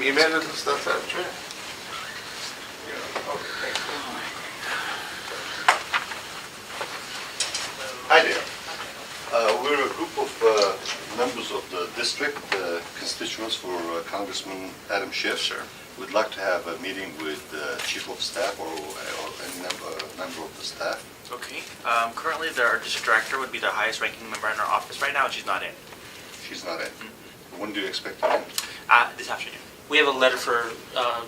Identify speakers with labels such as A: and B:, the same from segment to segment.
A: email and stuff out. Sure.
B: Hi there. We're a group of members of the district, constituents for Congressman Adam Schiff.
A: Sure.
B: We'd like to have a meeting with the Chief of Staff or any member of the staff.
C: Okay. Currently, our district director would be the highest ranking member in our office right now, and she's not in.
B: She's not in. When do you expect her in?
C: This afternoon.
D: We have a letter for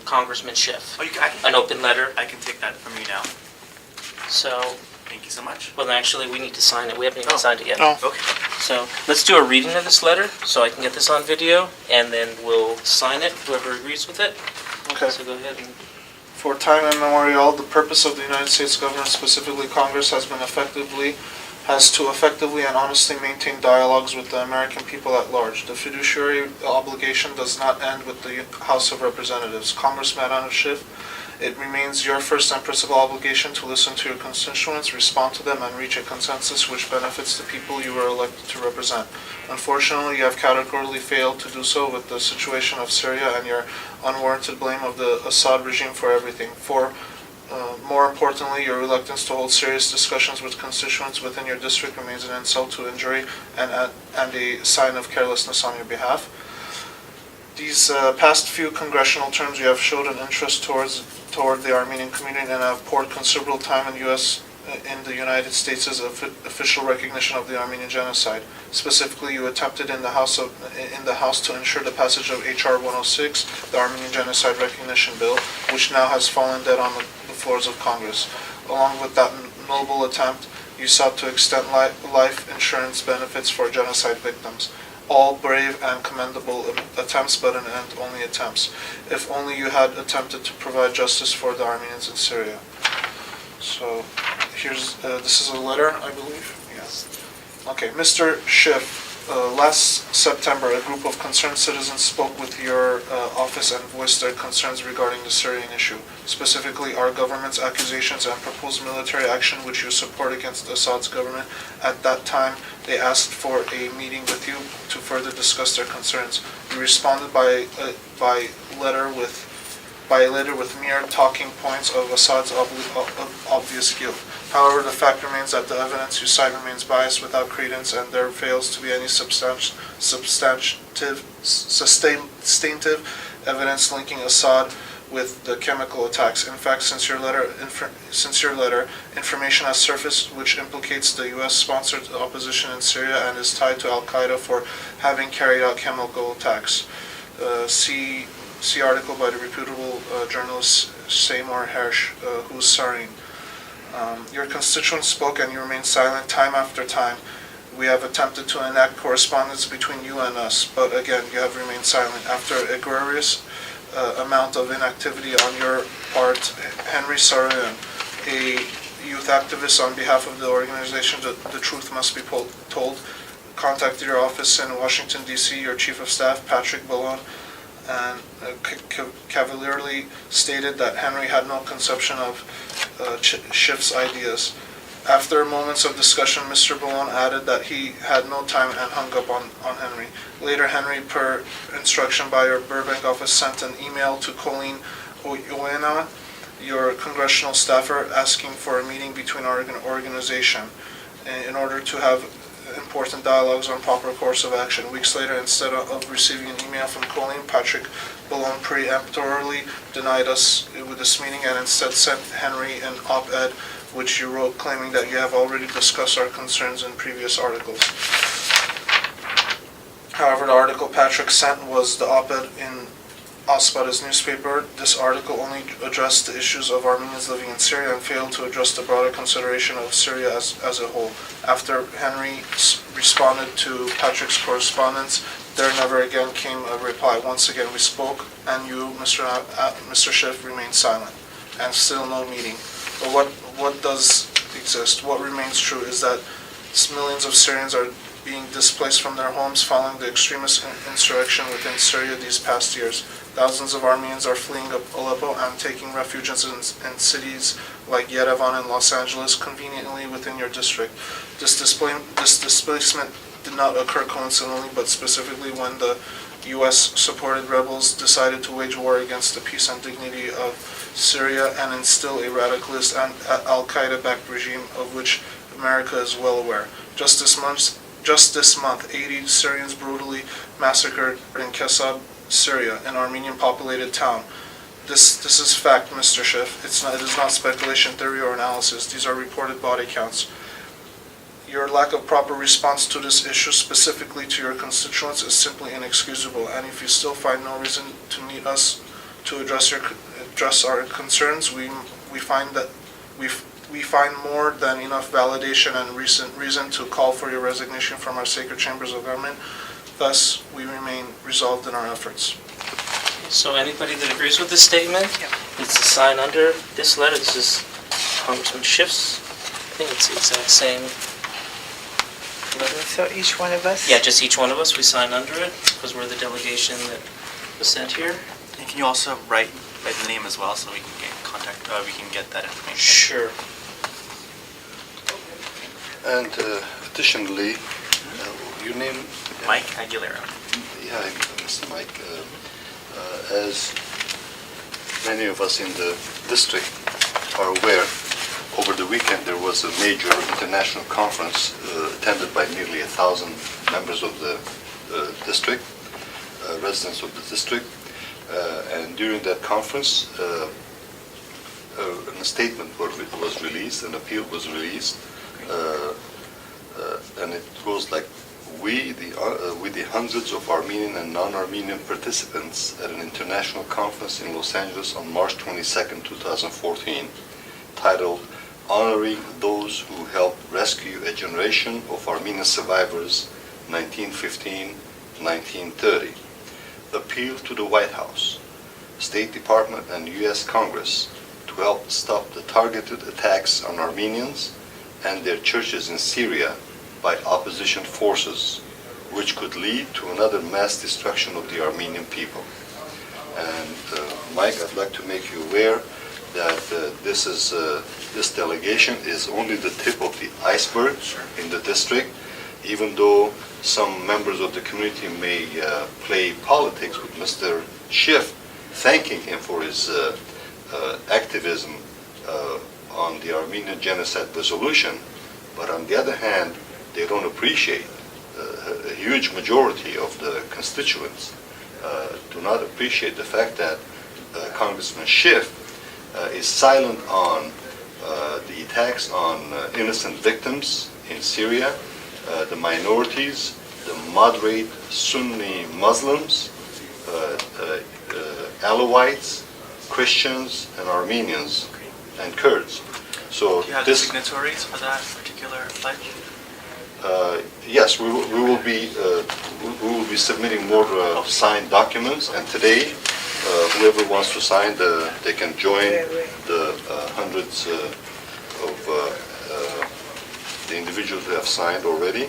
D: Congressman Schiff,
C: Oh, I can
D: an open letter.
C: I can take that from you now.
D: So,
C: Thank you so much.
D: well, actually, we need to sign it. We haven't even
C: Oh.
D: signed it yet.
A: No.
C: Okay.
D: So, let's do a reading of this letter so I can get this on video, and then we'll sign it, whoever agrees with it.
E: Okay.
D: So go ahead and...
E: For time immemorial, the purpose of the United States government, specifically Congress, has to effectively and honestly maintain dialogues with the American people at large. The fiduciary obligation does not end with the House of Representatives. Congressman Adam Schiff, it remains your first and principal obligation to listen to your constituents, respond to them, and reach a consensus which benefits the people you were elected to represent. Unfortunately, you have categorically failed to do so with the situation of Syria and your unwarranted blame of the Assad regime for everything. More importantly, your reluctance to hold serious discussions with constituents within your district remains an insult to injury and a sign of carelessness on your behalf. These past few congressional terms, you have showed an interest toward the Armenian community and have poured considerable time in the United States' official recognition of the Armenian genocide. Specifically, you attempted in the House to ensure the passage of H.R. 106, the Armenian Genocide Recognition Bill, which now has fallen dead on the floors of Congress. Along with that noble attempt, you sought to extend life insurance benefits for genocide victims. All brave and commendable attempts, but in the end, only attempts. If only you had attempted to provide justice for the Armenians in Syria. So, this is a letter, I believe. Yes. Okay, Mr. Schiff, last September, a group of concerned citizens spoke with your office and voiced their concerns regarding the Syrian issue, specifically our government's accusations and proposed military action which you support against Assad's government. At that time, they asked for a meeting with you to further discuss their concerns. You responded by letter with mere talking points of Assad's obvious guilt. However, the fact remains that the evidence you cite remains biased without credence, and there fails to be any substantive evidence linking Assad with the chemical attacks. In fact, since your letter, information has surfaced which implicates the U.S.-sponsored opposition in Syria and is tied to Al-Qaeda for having carried out chemical attacks. See article by the reputable journalist Seymour Hersh, who's Sarin. Your constituents spoke and you remained silent time after time. We have attempted to enact correspondence between you and us, but again, you have remained silent. After a egregious amount of inactivity on your part, Henry Sarin, a youth activist on behalf of the organization The Truth Must Be Told, contacted your office in Washington, D.C., your chief of staff, Patrick Ballone, and cavalierly stated that Henry had no conception of Schiff's ideas. After moments of discussion, Mr. Ballone added that he had no time and hung up on Henry. Later, Henry, per instruction by your Burbank office, sent an email to Colleen Owena, your congressional staffer, asking for a meeting between our organization in order to have important dialogues on proper course of action. Weeks later, instead of receiving an email from Colleen, Patrick Ballone peremptorily denied us with this meeting and instead sent Henry an op-ed which you wrote claiming that you have already discussed our concerns in previous articles. However, the article Patrick sent was the op-ed in Aspada's newspaper. This article only addressed the issues of Armenians living in Syria and failed to address the broader consideration of Syria as a whole. After Henry responded to Patrick's correspondence, there never again came a reply. Once again we spoke, and you, Mr. Schiff, remained silent, and still no meeting. But what does exist? What remains true is that millions of Syrians are being displaced from their homes following the extremist insurrection within Syria these past years. Thousands of Armenians are fleeing Aleppo and taking refuge in cities like Yerevan and Los Angeles, conveniently within your district. This displacement did not occur coincidentally, but specifically when the U.S.-supported rebels decided to wage war against the peace and dignity of Syria and instill a radicalist and al-Qaeda-backed regime of which America is well aware. Just this month, 80 Syrians brutally massacred in Kesab, Syria, an Armenian-populated town. This is fact, Mr. Schiff. It is not speculation, theory, or analysis. These are reported body counts. Your lack of proper response to this issue, specifically to your constituents, is simply inexcusable. And if you still find no reason to meet us to address our concerns, we find more than enough validation and reason to call for your resignation from our sacred chambers of government. Thus, we remain resolved in our efforts.
D: So anybody that agrees with this statement needs to sign under this letter. This is Congressman Schiff's. I think it's the exact same letter.
A: So each one of us?
D: Yeah, just each one of us, we sign under it because we're the delegation that was sent here.
C: And can you also write the name as well so we can get contact, we can get that information?
D: Sure.
B: And additionally, your name?
C: Mike Aguilera.
B: Yeah, Mr. Mike. As many of us in the district are aware, over the weekend there was a major international conference attended by nearly 1,000 members of the district, residents of the district. And during that conference, a statement was released, an appeal was released, and it goes like, we the hundreds of Armenian and non-Armenian participants at an international conference in Los Angeles on March 22nd, 2014, titled Honoring Those Who Helped Rescue a Generation of Armenian Survivors, 1915-1930, appeal to the White House, State Department, and U.S. Congress to help stop the targeted attacks on Armenians and their churches in Syria by opposition forces, which could lead to another mass destruction of the Armenian people. And Mike, I'd like to make you aware that this delegation is only the tip of the iceberg in the district, even though some members of the community may play politics with Mr. Schiff, thanking him for his activism on the Armenian genocide resolution, but on the other hand, they don't appreciate, a huge majority of the constituents do not appreciate the fact that Congressman Schiff is silent on the attacks on innocent victims in Syria, the minorities, the moderate Sunni Muslims, Alawites, Christians, and Armenians, and Kurds. So
C: Do you have the signatories for that particular pledge?
B: Yes, we will be submitting more signed documents, and today, whoever wants to sign, they can join the hundreds of the individuals who have signed already.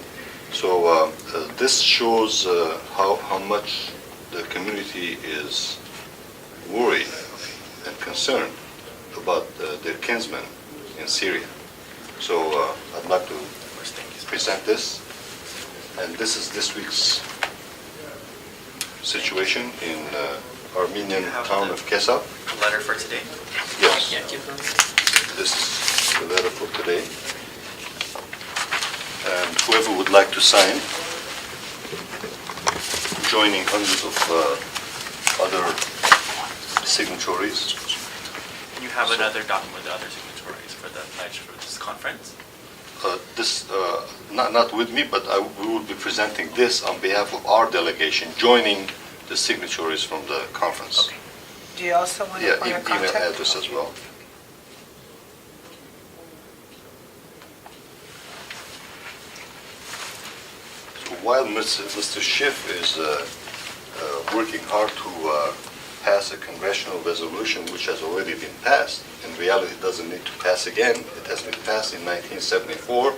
B: So this shows how much the community is worried and concerned about their kinsmen in Syria. So I'd like to present this, and this is this week's situation in Armenian town of Kesab.
C: The letter for today?
B: Yes,
D: Yeah, give them.
B: this is the letter for today. And whoever would like to sign, joining hundreds of other signatories.
C: And you have another document with other signatories for the pledge for this conference?
B: Not with me, but we will be presenting this on behalf of our delegation, joining the signatories from the conference.
C: Okay.
A: Do you also want
B: Yeah,
A: to point a
B: email
A: contact?
B: address as well. So while Mr. Schiff is working hard to pass a congressional resolution which has already been passed, in reality it doesn't need to pass again. It has been passed in 1974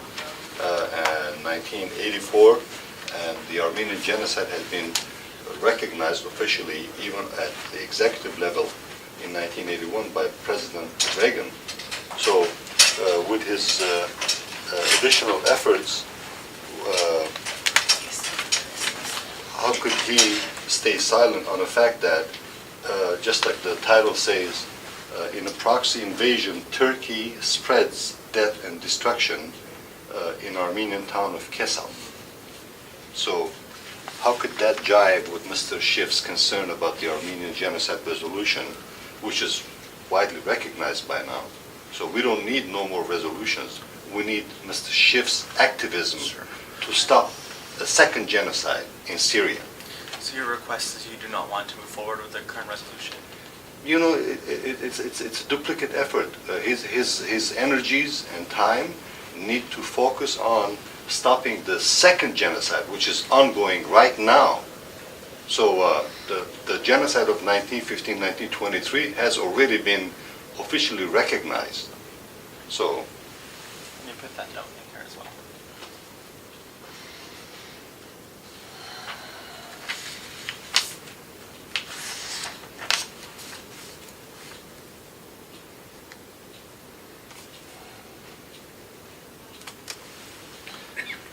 B: and 1984, and the Armenian genocide has been recognized officially even at the executive level in 1981 by President Reagan. So with his additional efforts, how could he stay silent on the fact that, just like the title says, in a proxy invasion, Turkey spreads death and destruction in Armenian town of Kesal. So how could that jive with Mr. Schiff's concern about the Armenian genocide resolution, which is widely recognized by now? So we don't need no more resolutions. We need Mr. Schiff's activism to stop a second genocide in Syria.
C: So your request is you do not want to move forward with the current resolution?
B: You know, it's a duplicate effort. His energies and time need to focus on stopping the second genocide, which is ongoing right now. So the genocide of 1915-1923 has already been officially recognized. So
C: Let me put that note in here as well.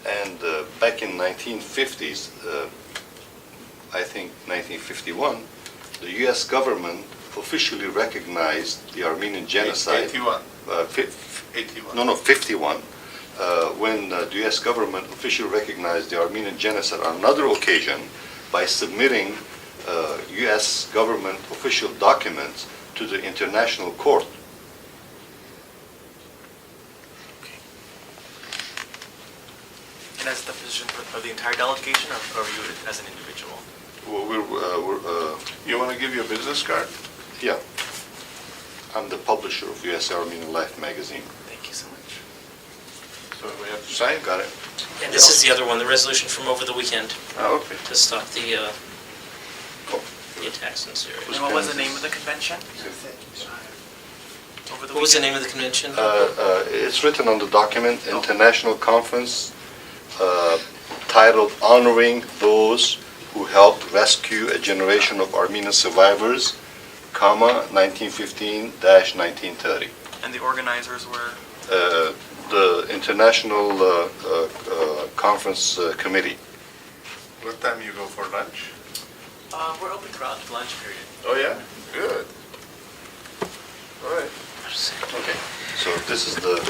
B: And back in 1950s, I think 1951, the U.S. government officially recognized the Armenian genocide.
F: 81.
B: 81. No, 51. When the U.S. government officially recognized the Armenian genocide on another occasion by submitting U.S. government official documents to the International Court.
C: And as the position of the entire delegation, or you as an individual?
F: You want to give your business card?
B: Yeah. I'm the publisher of U.S. Armenian Life magazine.
C: Thank you so much.
F: So we have to sign?
B: Got it?
D: And this is the other one, the resolution from over the weekend
F: Oh, okay.
D: to stop the attacks in Syria.
C: And what was the name of the convention? Over the
D: What was the
C: weekend?
D: name of the convention?
B: It's written on the document, International Conference, titled Honoring Those Who Helped Rescue a Generation of Armenian Survivors, 1915-1930.
C: And the organizers were?
B: The International Conference Committee.
F: What time you go for lunch?
C: We're open throughout the lunch period.
F: Oh, yeah? Good. All right.
B: Okay, so this is the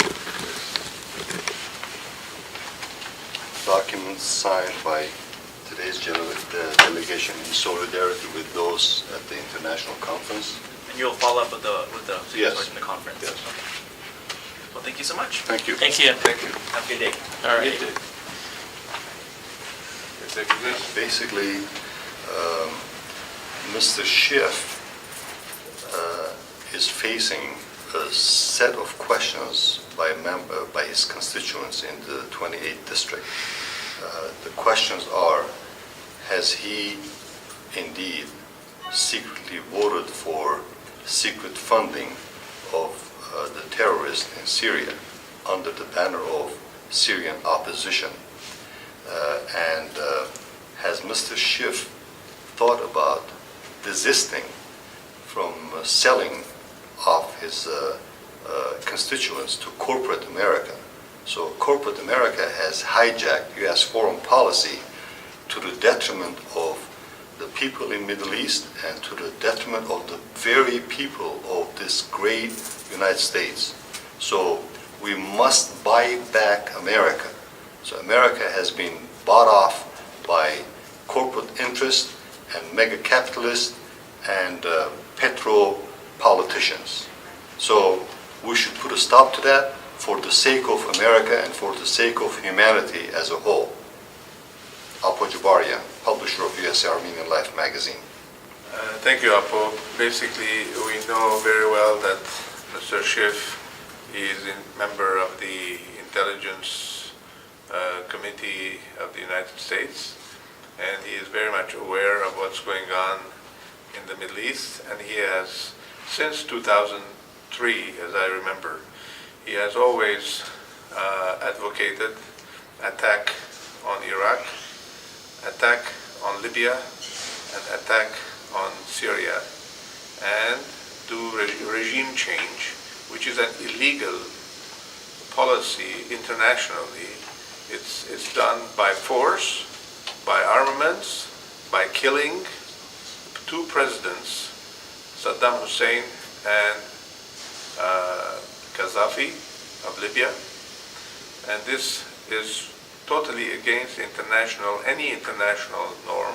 B: document signed by today's delegation in solidarity with those at the international conference.
C: And you'll follow up with the
B: Yes.
C: signatories in the conference?
B: Yes.
C: Okay. Well, thank you so much.
B: Thank you.
D: Thank you.
F: Thank you.
C: Have a good day.
D: All right.
F: You take this?
B: Basically, Mr. Schiff is facing a set of questions by his constituents in the 28th district. The questions are, has he indeed secretly voted for secret funding of the terrorists in Syria under the banner of Syrian opposition? And has Mr. Schiff thought about desisting from selling off his constituents to corporate America? So corporate America has hijacked U.S. foreign policy to the detriment of the people in Middle East and to the detriment of the very people of this great United States. So we must buy back America. So America has been bought off by corporate interest and mega capitalists and petro politicians. So we should put a stop to that for the sake of America and for the sake of humanity as a whole. Apo Jabaria, publisher of U.S. Armenian Life magazine.
F: Thank you, Apo. Basically, we know very well that Mr. Schiff is a member of the Intelligence Committee of the United States, and he is very much aware of what's going on in the Middle East, and he has, since 2003, as I remember, he has always advocated attack on Iraq, attack on Libya, and attack on Syria, and do regime change, which is an illegal policy internationally. It's done by force, by armaments, by killing two presidents, Saddam Hussein and Gaddafi of Libya. And this is totally against any international norm.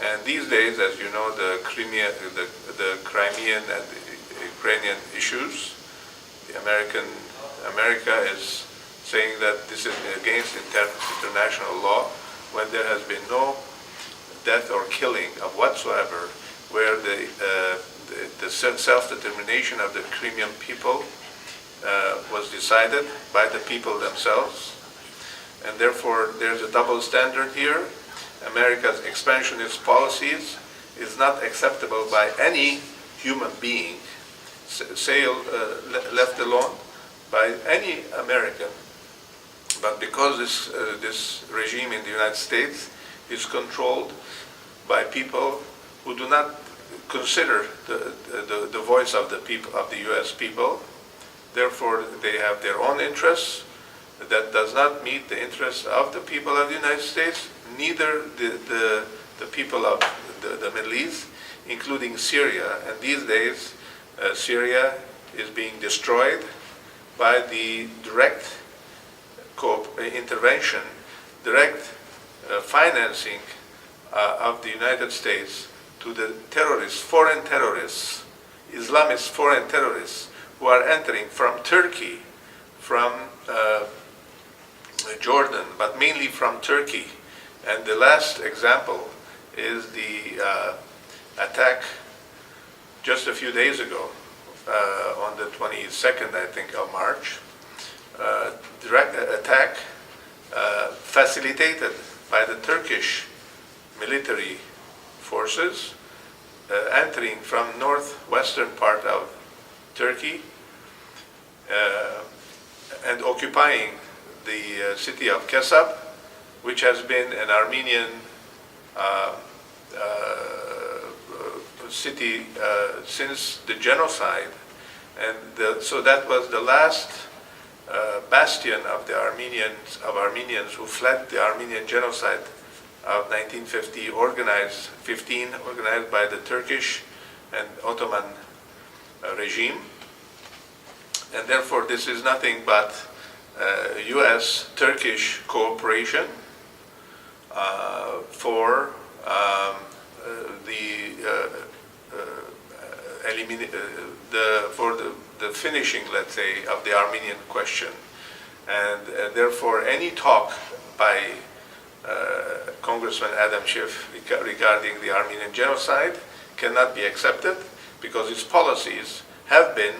F: And these days, as you know, the Crimean and the Ukrainian issues, America is saying that this is against international law when there has been no death or killing of whatsoever, where the self-determination of the Crimean people was decided by the people themselves. And therefore, there's a double standard here. America's expansionist policies is not acceptable by any human being, left alone by any American. But because this regime in the United States is controlled by people who do not consider the voice of the people, of the U.S. people, therefore they have their own interests that does not meet the interests of the people of the United States, neither the people of the Middle East, including Syria. And these days, Syria is being destroyed by the direct intervention, direct financing of the United States to the terrorists, foreign terrorists, Islamist foreign terrorists who are entering from Turkey, from Jordan, but mainly from Turkey. And the last example is the attack just a few days ago, on the 22nd, I think, of March. Direct attack facilitated by the Turkish military forces entering from northwestern part of Turkey and occupying the city of Kesab, which has been an Armenian city since the genocide. And so that was the last bastion of the Armenians who fled the Armenian genocide of 1950, organized by the Turkish and Ottoman regime. And therefore this is nothing but U.S.-Turkish cooperation for the finishing, let's say, of the Armenian question. And therefore any talk by Congressman Adam Schiff regarding the Armenian genocide cannot be accepted, because his policies have been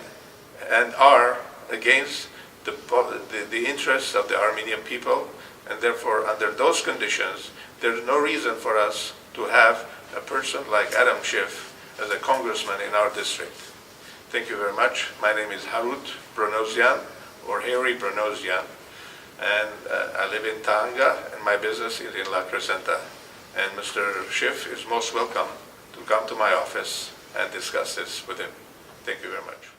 F: and are against the interests of the Armenian people, and therefore under those conditions there's no reason for us to have a person like Adam Schiff as a congressman in our district. Thank you very much. My name is Harut Bronosian, or Harry Bronosian, and I live in Tahanga, and my business is in La Crescenta. And Mr. Schiff is most welcome to come to my office and discuss this with him. Thank you very much.